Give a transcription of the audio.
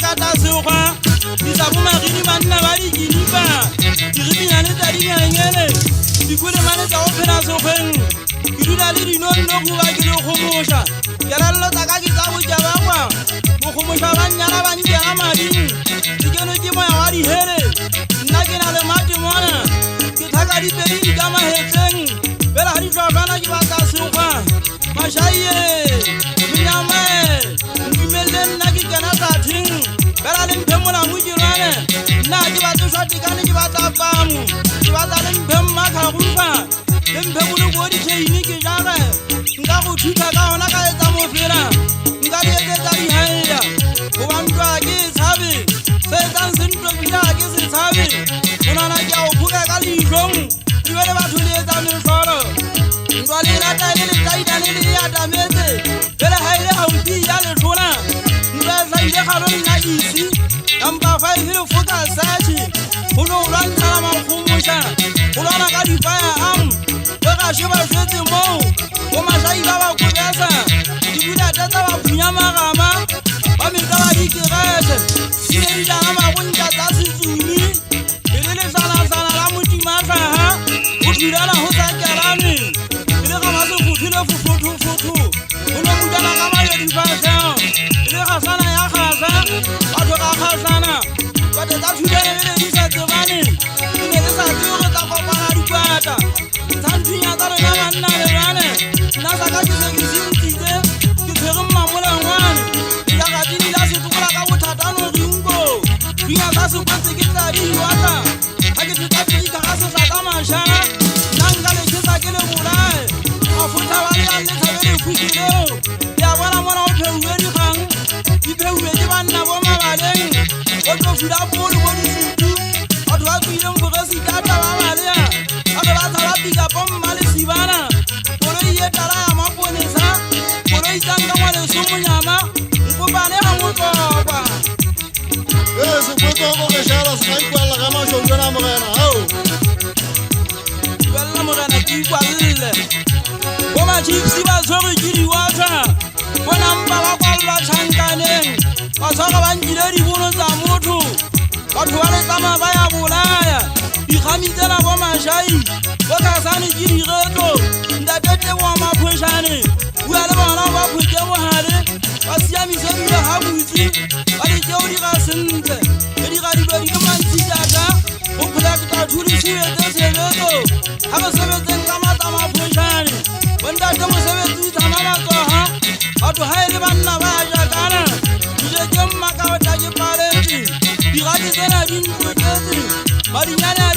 kata seokgwa di sa bomagedi banna ba dikilipa diripinyane tsa dinyenyele dikole mane tsa go phela seokgweng ke dula le dinonno kuba ke le kgomoša kelello tsa ka ke tsa bojabakwa bokgomoša ba nnyala ba ntega mading dikeno ke moya wa dihere nna ke na le mate mona ke thaka dipedi di ka mahetseng fela ga di tlhwatlhwana ke batla seokgwa mašaie menyame nkimelele nna ke kena tathing fela le mphe molamu dirwane nna ke batlošwa tekane ke batla pamu ke batla le mphe mmakgarufa le mphe boloko ditheini ke jage nka go thuta ka gona ka etsa mofela nka di etsetsa dihaela goba ntwa ke e tshabe se etsang sentlo bila ke se tshabe go nana ke a go phoka ka leitlong ebele batho le etsa metlholo ntwa le lataele le tlaidane le atametse fele ga ile gauti ya letlhola ntwa e tlaile galo nna isi nampa 5 le foka sachi go no lwantshana makgomoša go lwana ka difaya am we ga sheba shetse moo go mašai ba ba kobesa dibulata tsa ba phunya magama ba metsa ba dikerete di ne di daga magontša tsa setsumi e le lesana-sana la motimatlhaga go thulana go sa kerane e le ga masefofile fofotho-fotho go no mutana ka mayedifatlhego e le gasana ya gasa batho ga gasana bate tsa thulane le ne di sa tsebane di ne di sa tseo go tsa kopana dikwata tshanthunya tsa rena banna le bane nna sa ka ke se ke sentitse ke tshwere mmamolangwane dilagatini la setokola ka bothatano rinko dinya tsa sekwetse ke tla diwata ga ke theta pika ga sesa ka mašana nna nka leketsa ke le bolae mafotha ba leang le thabele khutileo ya bona mona go pheuwe dikgang di pheuwe ke banna bo mabaleng go tlo fula polo bo disutu batho ba tswileng boresidata ba balea gape ba tshaba pika pomma le sibana koloi ye tala ya maponesa koloi tsanka ngwaleso monyama nkopane ga motlokwa sekwetsoko ge šala se ga ikwalela ga mašoulwana mogena ao ikwalla mogena ke ikwalle bo machipsi ba tshwere ke diwatha bo nampa ba kwalla tšhankaneng ba tshwara ba nkile dibono tsa motho batho ba letlama ba ya bolaya dikgami tsena bo mašai bo kasane ke diretlo ntatete boa maphošane bua le bona ba photse bogare ba siamise dilo ga botse ba lekeo dira sentle e dira dilo di le mantsi jaka go pholaketa thulisiwetse sebetso ga re sebetseng ka matsa maphošane bontate mosebetsi o tshama matsoga batho ga e le banna ba ya jakana dijekeng makaota ke paletse dirati tsena di ntlotetse badinyane